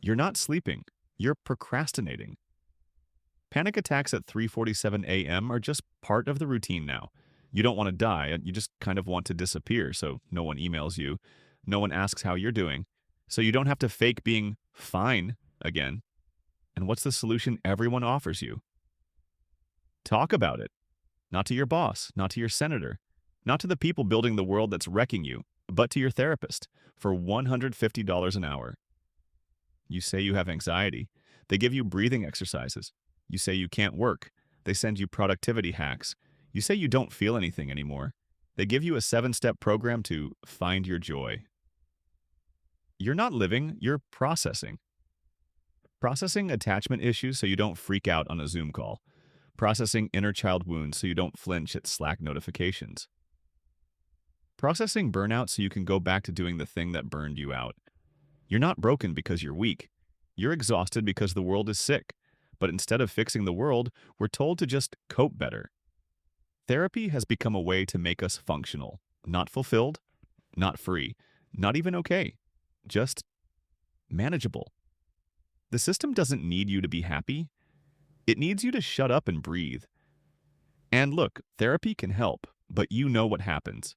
You're not sleeping. You're procrastinating. Panic attacks at 3:47 a.m. are just part of the routine now. You don't want to die, and you just kind of want to disappear so no one emails you, no one asks how you're doing, so you don't have to fake being fine again. And what's the solution everyone offers you? Talk about it. Not to your boss, not to your senator, not to the people building the world that's wrecking you, but to your therapist for $150 an hour. You say you have anxiety. They give you breathing exercises. You say you can't work. They send you productivity hacks. You say you don't feel anything anymore. They give you a 7-step program to find your joy. You're not living, you're processing. Processing attachment issues so you don't freak out on a Zoom call. Processing inner child wounds so you don't flinch at Slack notifications. Processing burnout so you can go back to doing the thing that burned you out. You're not broken because you're weak. You're exhausted because the world is sick. But instead of fixing the world, we're told to just cope better. Therapy has become a way to make us functional, not fulfilled, not free, not even okay, just manageable. The system doesn't need you to be happy. It needs you to shut up and breathe. And look, therapy can help, but you know what happens.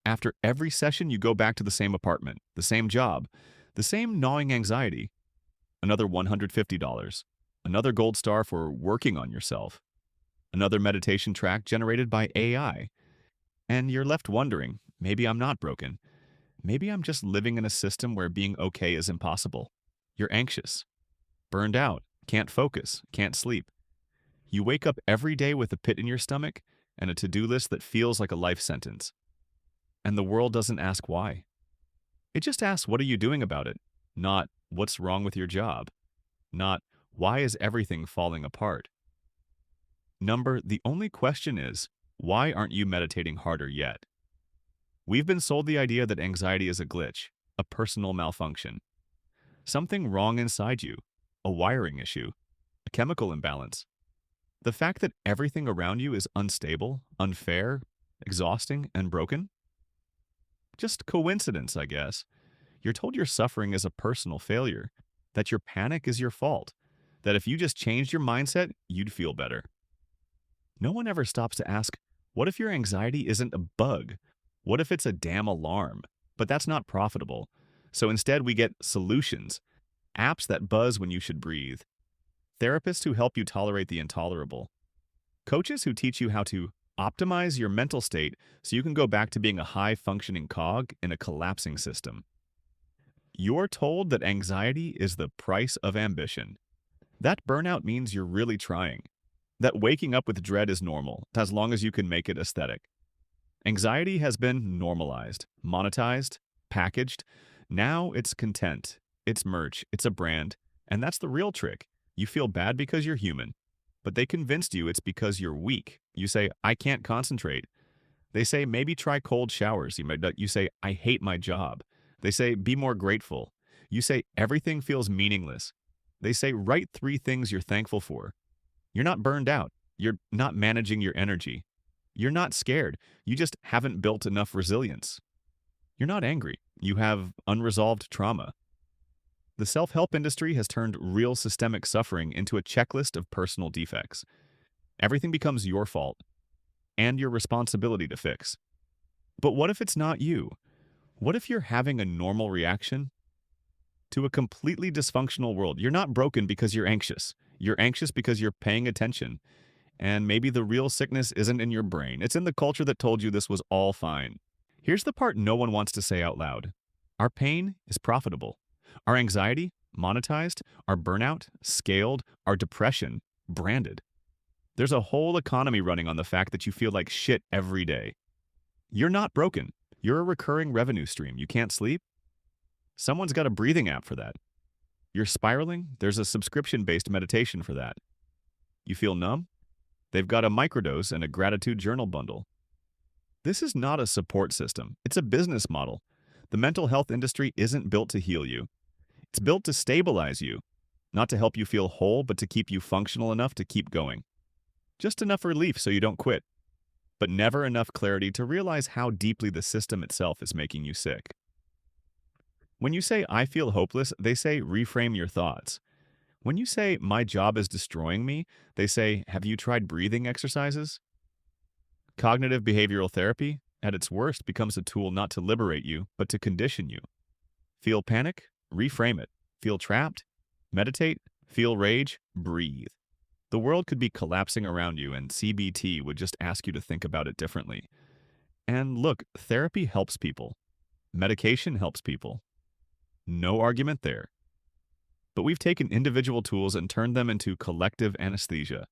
After every session, you go back to the same apartment, the same job, the same gnawing anxiety. Another $150. Another gold star for working on yourself. Another meditation track generated by AI. And you're left wondering, maybe I'm not broken. Maybe I'm just living in a system where being okay is impossible. You're anxious, burned out, can't focus, can't sleep. You wake up every day with a pit in your stomach and a to-do list that feels like a life sentence. And the world doesn't ask why. It just asks, what are you doing about it? Not, what's wrong with your job? Not, why is everything falling apart? The only question is, why aren't you meditating harder yet? We've been sold the idea that anxiety is a glitch, a personal malfunction. Something wrong inside you, a wiring issue, a chemical imbalance. The fact that everything around you is unstable, unfair, exhausting, and broken? Just coincidence, I guess. You're told your suffering is a personal failure, that your panic is your fault, that if you just changed your mindset, you'd feel better. No one ever stops to ask, what if your anxiety isn't a bug? What if it's a damn alarm? But that's not profitable. So instead, we get solutions, apps that buzz when you should breathe, therapists who help you tolerate the intolerable, coaches who teach you how to optimize your mental state so you can go back to being a high-functioning cog in a collapsing system. You're told that anxiety is the price of ambition. That burnout means you're really trying. That waking up with dread is normal, as long as you can make it aesthetic. Anxiety has been normalized, monetized, packaged. Now it's content, it's merch, it's a brand, and that's the real trick. You feel bad because you're human, but they convinced you it's because you're weak. You say, I can't concentrate. They say, maybe try cold showers. You say, I hate my job. They say, be more grateful. You say, everything feels meaningless. They say, write 3 things you're thankful for. You're not burned out. You're not managing your energy. You're not scared. You just haven't built enough resilience. You're not angry. You have unresolved trauma. The self-help industry has turned real systemic suffering into a checklist of personal defects. Everything becomes your fault and your responsibility to fix. But what if it's not you? What if you're having a normal reaction to a completely dysfunctional world? You're not broken because you're anxious. You're anxious because you're paying attention. And maybe the real sickness isn't in your brain. It's in the culture that told you this was all fine. Here's the part no one wants to say out loud. Our pain is profitable. Our anxiety, monetized. Our burnout, scaled. Our depression, branded. There's a whole economy running on the fact that you feel like shit every day. You're not broken. You're a recurring revenue stream. You can't sleep? Someone's got a breathing app for that. You're spiraling? There's a subscription-based meditation for that. You feel numb? They've got a microdose and a gratitude journal bundle. This is not a support system. It's a business model. The mental health industry isn't built to heal you. It's built to stabilize you, not to help you feel whole, but to keep you functional enough to keep going. Just enough relief so you don't quit, but never enough clarity to realize how deeply the system itself is making you sick. When you say, I feel hopeless, they say, reframe your thoughts. When you say, my job is destroying me, they say, have you tried breathing exercises? Cognitive behavioral therapy, at its worst, becomes a tool not to liberate you, but to condition you. Feel panic? Reframe it. Feel trapped? Meditate? Feel rage? Breathe. The world could be collapsing around you, and CBT would just ask you to think about it differently. And look, therapy helps people. Medication helps people. No argument there. But we've taken individual tools and turned them into collective anesthesia.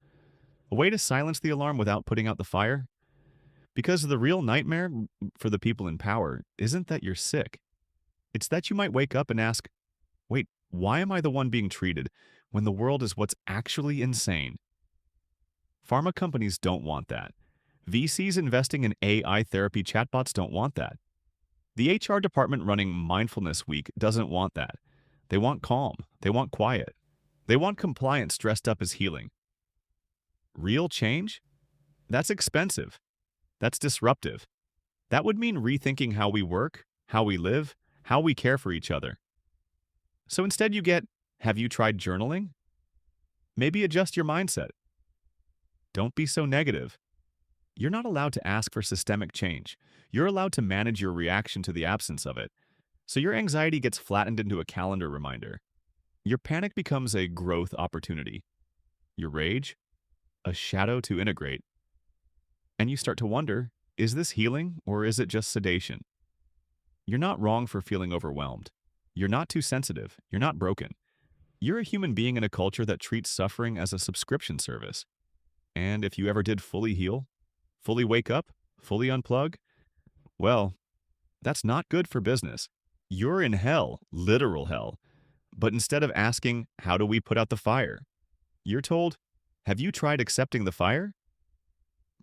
A way to silence the alarm without putting out the fire? Because the real nightmare for the people in power isn't that you're sick. It's that you might wake up and ask, wait, why am I the one being treated when the world is what's actually insane? Pharma companies don't want that. VCs investing in AI therapy chatbots don't want that. The HR department running Mindfulness Week doesn't want that. They want calm. They want quiet. They want compliance dressed up as healing. Real change? That's expensive. That's disruptive. That would mean rethinking how we work, how we live, how we care for each other. So instead you get, have you tried journaling? Maybe adjust your mindset. Don't be so negative. You're not allowed to ask for systemic change. You're allowed to manage your reaction to the absence of it. So your anxiety gets flattened into a calendar reminder. Your panic becomes a growth opportunity. Your rage, a shadow to integrate. And you start to wonder, is this healing or is it just sedation? You're not wrong for feeling overwhelmed. You're not too sensitive. You're not broken. You're a human being in a culture that treats suffering as a subscription service. And if you ever did fully heal, fully wake up, fully unplug, well, that's not good for business. You're in hell, literal hell. But instead of asking, how do we put out the fire? You're told, have you tried accepting the fire?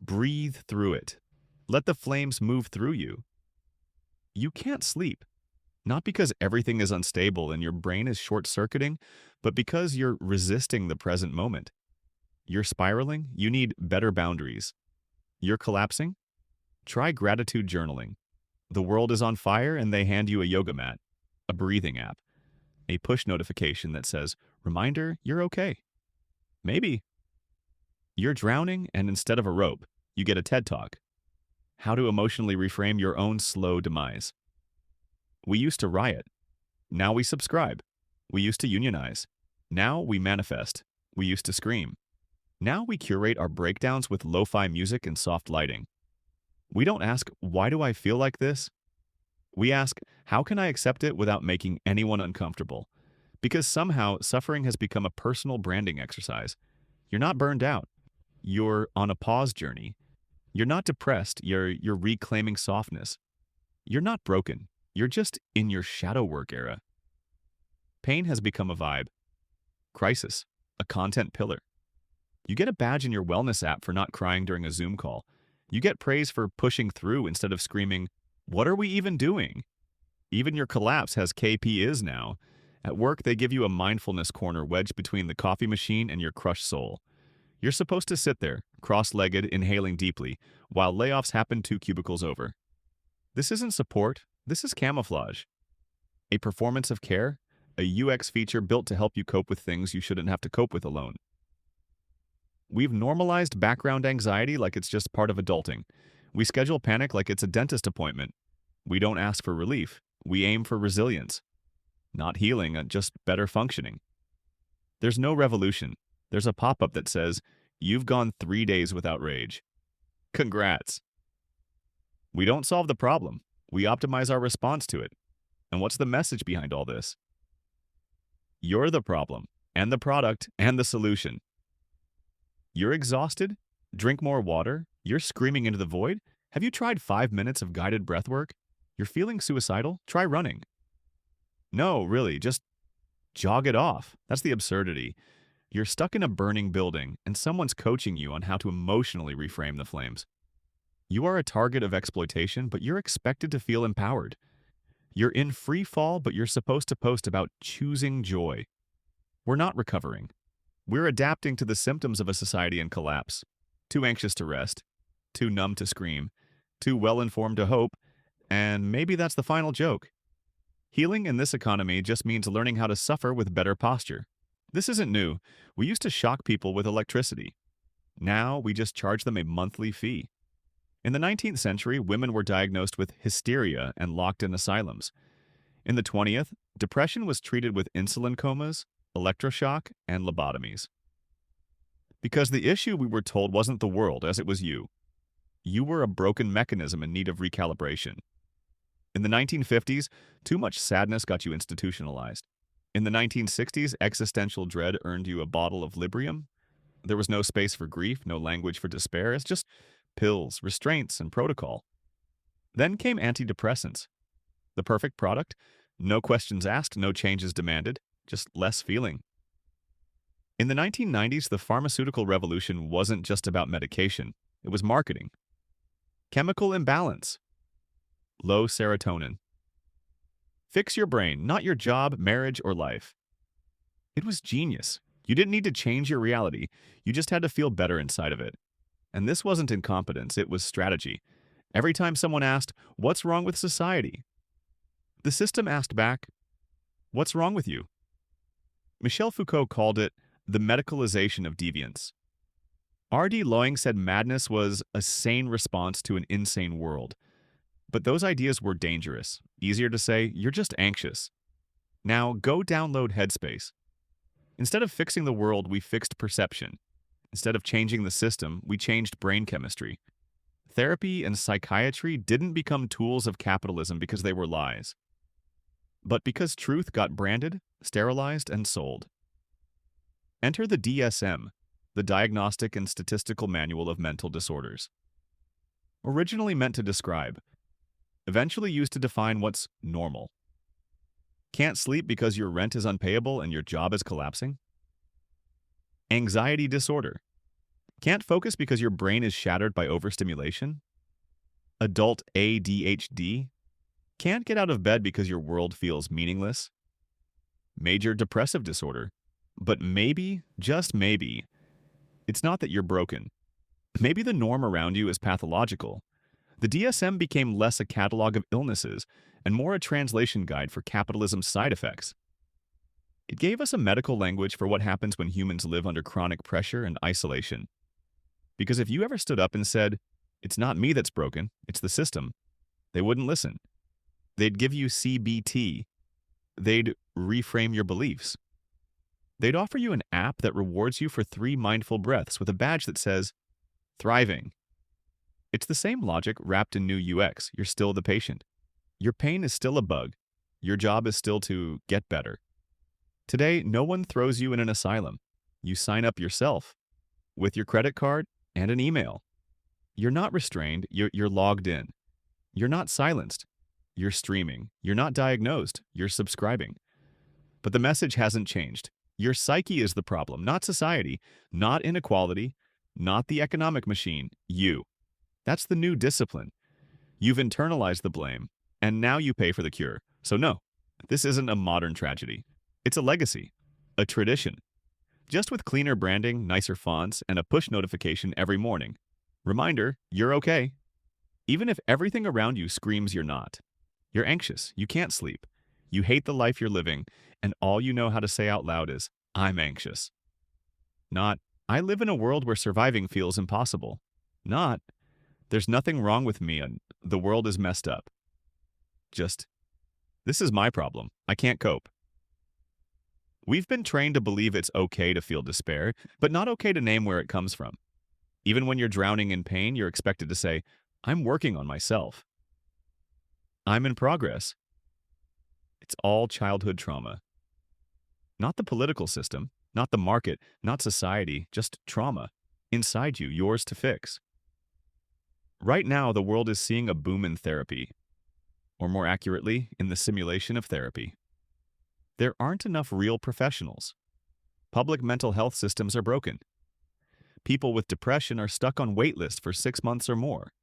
Breathe through it. Let the flames move through you. You can't sleep. Not because everything is unstable and your brain is short-circuiting, but because you're resisting the present moment. You're spiraling, you need better boundaries. You're collapsing? Try gratitude journaling. The world is on fire and they hand you a yoga mat, a breathing app, a push notification that says, reminder, you're okay. Maybe. You're drowning and instead of a rope, you get a TED Talk. How to emotionally reframe your own slow demise. We used to riot. Now we subscribe. We used to unionize. Now we manifest. We used to scream. Now we curate our breakdowns with lo-fi music and soft lighting. We don't ask, why do I feel like this? We ask, how can I accept it without making anyone uncomfortable? Because somehow suffering has become a personal branding exercise. You're not burned out. You're on a pause journey. You're not depressed. You're reclaiming softness. You're not broken. You're just in your shadow work era. Pain has become a vibe. Crisis, a content pillar. You get a badge in your wellness app for not crying during a Zoom call. You get praise for pushing through instead of screaming, what are we even doing? Even your collapse has KP is now. At work, they give you a mindfulness corner wedged between the coffee machine and your crushed soul. You're supposed to sit there, cross-legged, inhaling deeply, while layoffs happen 2 cubicles over. This isn't support, this is camouflage. A performance of care, a UX feature built to help you cope with things you shouldn't have to cope with alone. We've normalized background anxiety like it's just part of adulting. We schedule panic like it's a dentist appointment. We don't ask for relief. We aim for resilience. Not healing, just better functioning. There's no revolution. There's a pop-up that says, you've gone 3 days without rage. Congrats. We don't solve the problem. We optimize our response to it. And what's the message behind all this? You're the problem, and the product, and the solution. You're exhausted? Drink more water? You're screaming into the void? Have you tried 5 minutes of guided breathwork? You're feeling suicidal? Try running. No, really, just jog it off. That's the absurdity. You're stuck in a burning building, and someone's coaching you on how to emotionally reframe the flames. You are a target of exploitation, but you're expected to feel empowered. You're in free fall, but you're supposed to post about choosing joy. We're not recovering. We're adapting to the symptoms of a society in collapse. Too anxious to rest, too numb to scream, too well-informed to hope, and maybe that's the final joke. Healing in this economy just means learning how to suffer with better posture. This isn't new. We used to shock people with electricity. Now we just charge them a monthly fee. In the 19th century, women were diagnosed with hysteria and locked in asylums. In the 20th, depression was treated with insulin comas, electroshock, and lobotomies. Because the issue we were told wasn't the world as it was you. You were a broken mechanism in need of recalibration. In the 1950s, too much sadness got you institutionalized. In the 1960s, existential dread earned you a bottle of Librium. There was no space for grief, no language for despair. It's just pills, restraints, and protocol. Then came antidepressants. The perfect product? No questions asked, no changes demanded, just less feeling. In the 1990s, the pharmaceutical revolution wasn't just about medication. It was marketing. Chemical imbalance. Low serotonin. Fix your brain, not your job, marriage, or life. It was genius. You didn't need to change your reality. You just had to feel better inside of it. And this wasn't incompetence, it was strategy. Every time someone asked, "What's wrong with society?" the system asked back, "What's wrong with you?" Michel Foucault called it the medicalization of deviance. R.D. Loing said madness was a sane response to an insane world. But those ideas were dangerous. Easier to say, "You're just anxious." Now go download Headspace. Instead of fixing the world, we fixed perception. Instead of changing the system, we changed brain chemistry. Therapy and psychiatry didn't become tools of capitalism because they were lies, but because truth got branded, sterilized, and sold. Enter the DSM, the Diagnostic and Statistical Manual of Mental Disorders. Originally meant to describe, eventually used to define what's normal. Can't sleep because your rent is unpayable and your job is collapsing? Anxiety disorder. Can't focus because your brain is shattered by overstimulation? Adult ADHD. Can't get out of bed because your world feels meaningless? Major depressive disorder. But maybe, just maybe, it's not that you're broken. Maybe the norm around you is pathological. The DSM became less a catalog of illnesses and more a translation guide for capitalism's side effects. It gave us a medical language for what happens when humans live under chronic pressure and isolation. Because if you ever stood up and said, "It's not me that's broken, it's the system," they wouldn't listen. They'd give you CBT. They'd reframe your beliefs. They'd offer you an app that rewards you for 3 mindful breaths with a badge that says, "Thriving." It's the same logic wrapped in new UX. You're still the patient. Your pain is still a bug. Your job is still to get better. Today, no one throws you in an asylum. You sign up yourself with your credit card and an email. You're not restrained. You're logged in. You're not silenced. You're streaming. You're not diagnosed. You're subscribing. But the message hasn't changed. Your psyche is the problem, not society, not inequality, not the economic machine. You. That's the new discipline. You've internalized the blame, and now you pay for the cure. So no, this isn't a modern tragedy. It's a legacy, a tradition. Just with cleaner branding, nicer fonts, and a push notification every morning. Reminder, you're okay. Even if everything around you screams you're not. You're anxious, you can't sleep, you hate the life you're living, and all you know how to say out loud is, "I'm anxious." Not, "I live in a world where surviving feels impossible." Not, "There's nothing wrong with me and the world is messed up." Just, "This is my problem. I can't cope." We've been trained to believe it's okay to feel despair, but not okay to name where it comes from. Even when you're drowning in pain, you're expected to say, "I'm working on myself. I'm in progress." It's all childhood trauma. Not the political system, not the market, not society, just trauma. Inside you, yours to fix. Right now, the world is seeing a boom in therapy, or more accurately, in the simulation of therapy. There aren't enough real professionals. Public mental health systems are broken. People with depression are stuck on wait lists for 6 months or more.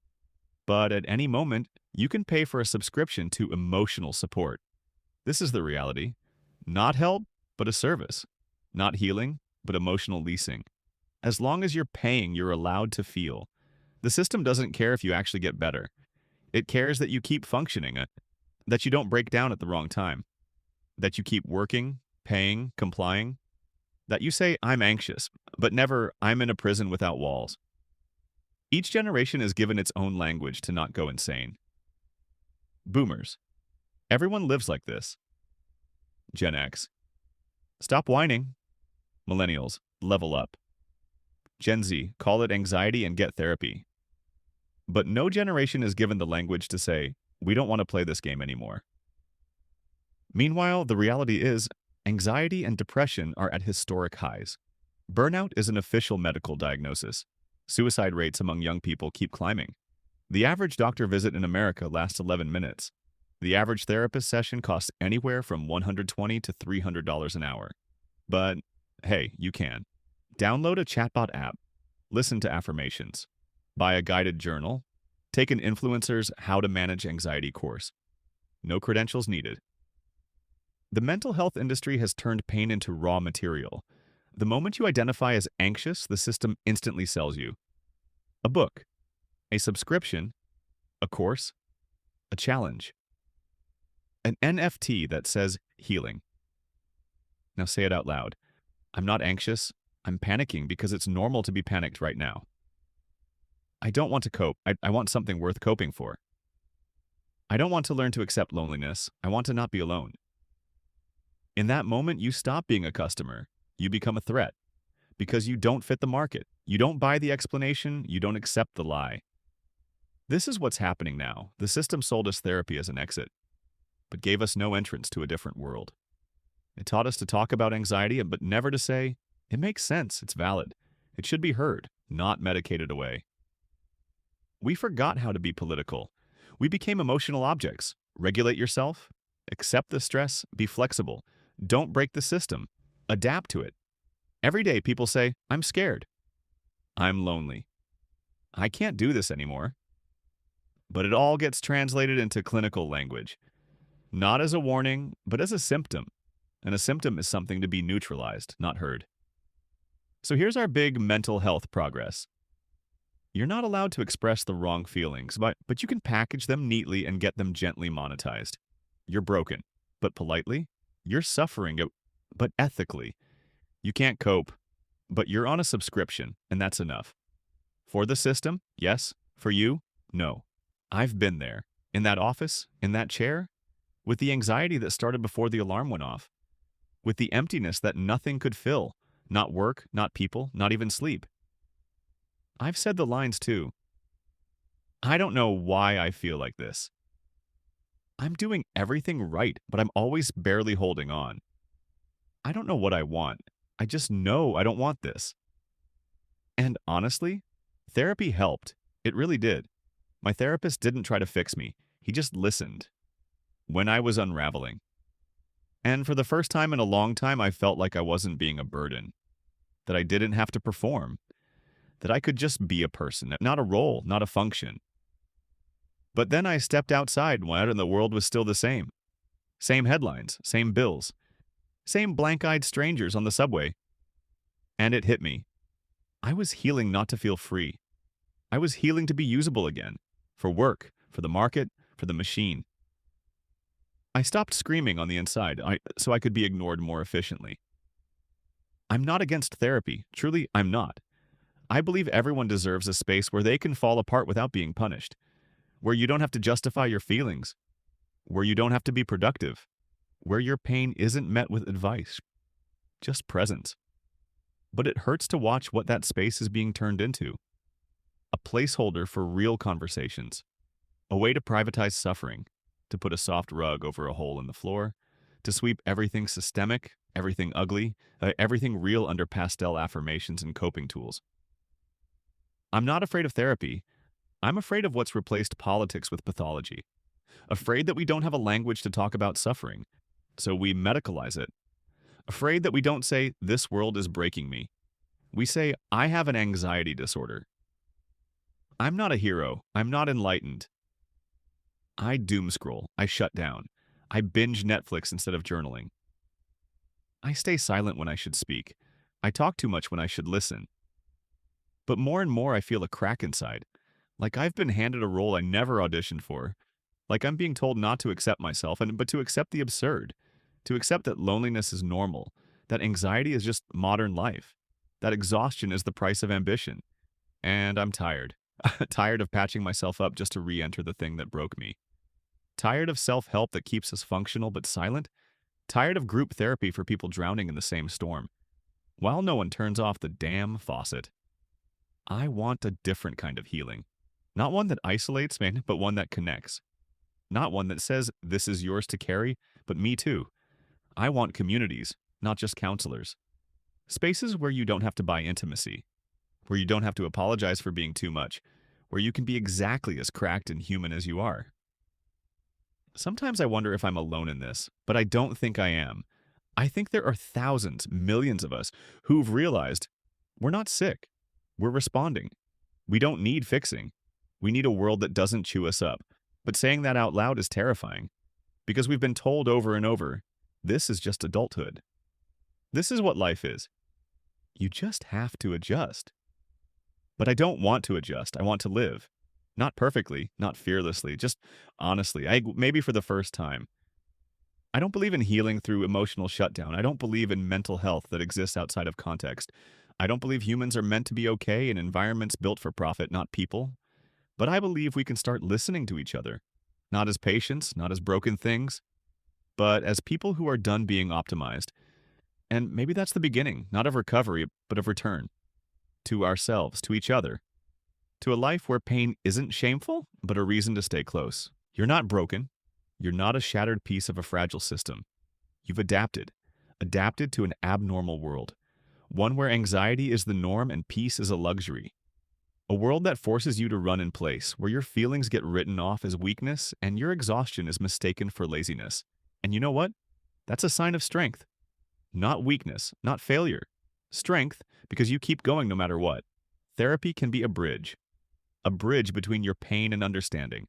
But at any moment, you can pay for a subscription to emotional support. This is the reality. Not help, but a service. Not healing, but emotional leasing. As long as you're paying, you're allowed to feel. The system doesn't care if you actually get better. It cares that you keep functioning. that you don't break down at the wrong time, that you keep working, paying, complying, that you say, I'm anxious, but never, I'm in a prison without walls. Each generation is given its own language to not go insane. Boomers. Everyone lives like this. Gen X. Stop whining. Millennials. Level up. Gen Z. Call it anxiety and get therapy. But no generation is given the language to say, we don't want to play this game anymore. Meanwhile, the reality is, anxiety and depression are at historic highs. Burnout is an official medical diagnosis. Suicide rates among young people keep climbing. The average doctor visit in America lasts 11 minutes. The average therapist session costs anywhere from $120 to $300 an hour. But hey, you can. Download a chatbot app, listen to affirmations, buy a guided journal, take an influencer's How to Manage Anxiety course. No credentials needed. The mental health industry has turned pain into raw material. The moment you identify as anxious, the system instantly sells you a book, a subscription, a course, a challenge, an NFT that says healing. Now say it out loud. I'm not anxious. I'm panicking because it's normal to be panicked right now. I don't want to cope. I want something worth coping for. I don't want to learn to accept loneliness. I want to not be alone. In that moment, you stop being a customer. You become a threat because you don't fit the market. You don't buy the explanation. You don't accept the lie. This is what's happening now. The system sold us therapy as an exit, but gave us no entrance to a different world. It taught us to talk about anxiety, but never to say, it makes sense, it's valid. It should be heard, not medicated away. We forgot how to be political. We became emotional objects. Regulate yourself, accept the stress, be flexible. Don't break the system. Adapt to it. Every day people say, I'm scared. I'm lonely. I can't do this anymore. But it all gets translated into clinical language. Not as a warning, but as a symptom. And a symptom is something to be neutralized, not heard. So here's our big mental health progress. You're not allowed to express the wrong feelings, but you can package them neatly and get them gently monetized. You're broken, but politely. You're suffering, but ethically. You can't cope, but you're on a subscription, and that's enough. For the system, yes. For you, no. I've been there, in that office, in that chair, with the anxiety that started before the alarm went off, with the emptiness that nothing could fill, not work, not people, not even sleep. I've said the lines too. I don't know why I feel like this. I'm doing everything right, but I'm always barely holding on. I don't know what I want. I just know I don't want this. And honestly, therapy helped. It really did. My therapist didn't try to fix me. He just listened when I was unraveling. And for the first time in a long time, I felt like I wasn't being a burden, that I didn't have to perform, that I could just be a person, not a role, not a function. But then I stepped outside and the world was still the same. Same headlines, same bills, same blank-eyed strangers on the subway. And it hit me. I was healing not to feel free. I was healing to be usable again, for work, for the market, for the machine. I stopped screaming on the inside so I could be ignored more efficiently. I'm not against therapy. Truly, I'm not. I believe everyone deserves a space where they can fall apart without being punished, where you don't have to justify your feelings, where you don't have to be productive, where your pain isn't met with advice, just presence. But it hurts to watch what that space is being turned into. A placeholder for real conversations, a way to privatize suffering, to put a soft rug over a hole in the floor, to sweep everything systemic, everything ugly, everything real under pastel affirmations and coping tools. I'm not afraid of therapy. I'm afraid of what's replaced politics with pathology. Afraid that we don't have a language to talk about suffering, so we medicalize it. Afraid that we don't say, this world is breaking me. We say, I have an anxiety disorder. I'm not a hero. I'm not enlightened. I doom scroll. I shut down. I binge Netflix instead of journaling. I stay silent when I should speak. I talk too much when I should listen. But more and more I feel a crack inside, like I've been handed a role I never auditioned for, Like I'm being told not to accept myself, but to accept the absurd, to accept that loneliness is normal, that anxiety is just modern life, that exhaustion is the price of ambition. And I'm tired. Tired of patching myself up just to re enter the thing that broke me. Tired of self help that keeps us functional but silent. Tired of group therapy for people drowning in the same storm. While no one turns off the damn faucet, I want a different kind of healing. Not one that isolates, man, but one that connects. Not one that says, this is yours to carry, but me too. I want communities, not just counselors. Spaces where you don't have to buy intimacy, where you don't have to apologize for being too much, where you can be exactly as cracked and human as you are. Sometimes I wonder if I'm alone in this, but I don't think I am. I think there are thousands, millions of us who've realized we're not sick. We're responding. We don't need fixing. We need a world that doesn't chew us up. But saying that out loud is terrifying because we've been told over and over, this is just adulthood. This is what life is. You just have to adjust. But I don't want to adjust. I want to live. Not perfectly, not fearlessly, just honestly, maybe for the first time. I don't believe in healing through emotional shutdown. I don't believe in mental health that exists outside of context. I don't believe humans are meant to be okay in environments built for profit, not people. But I believe we can start listening to each other, not as patients, not as broken things, but as people who are done being optimized. And maybe that's the beginning, not of recovery, but of return to ourselves, to each other, to a life where pain isn't shameful, but a reason to stay close. You're not broken. You're not a shattered piece of a fragile system. You've adapted to an abnormal world, one where anxiety is the norm and peace is a luxury. A world that forces you to run in place, where your feelings get written off as weakness and your exhaustion is mistaken for laziness. And you know what? That's a sign of strength. Not weakness, not failure. Strength, because you keep going no matter what. Therapy can be a bridge between your pain and understanding.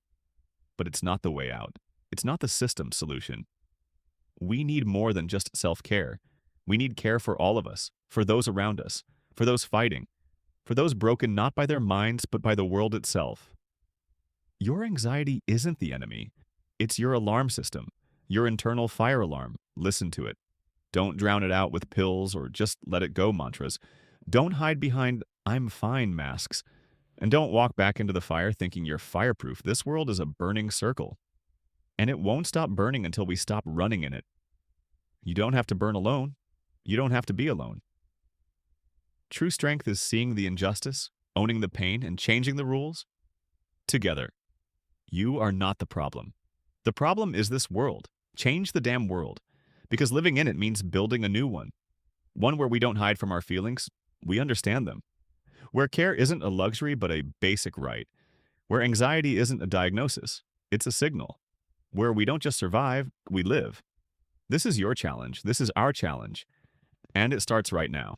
But it's not the way out. It's not the system solution. We need more than just self-care. We need care for all of us, for those around us, for those fighting, for those broken not by their minds but by the world itself. Your anxiety isn't the enemy. It's your alarm system, your internal fire alarm. Listen to it. Don't drown it out with pills or just let it go mantras. Don't hide behind I'm fine masks. And don't walk back into the fire thinking you're fireproof. This world is a burning circle. And it won't stop burning until we stop running in it. You don't have to burn alone. You don't have to be alone. True strength is seeing the injustice, owning the pain, and changing the rules together. You are not the problem. The problem is this world. Change the damn world. Because living in it means building a new one. One where we don't hide from our feelings, we understand them. Where care isn't a luxury but a basic right. Where anxiety isn't a diagnosis, it's a signal. Where we don't just survive, we live. This is your challenge. This is our challenge. And it starts right now.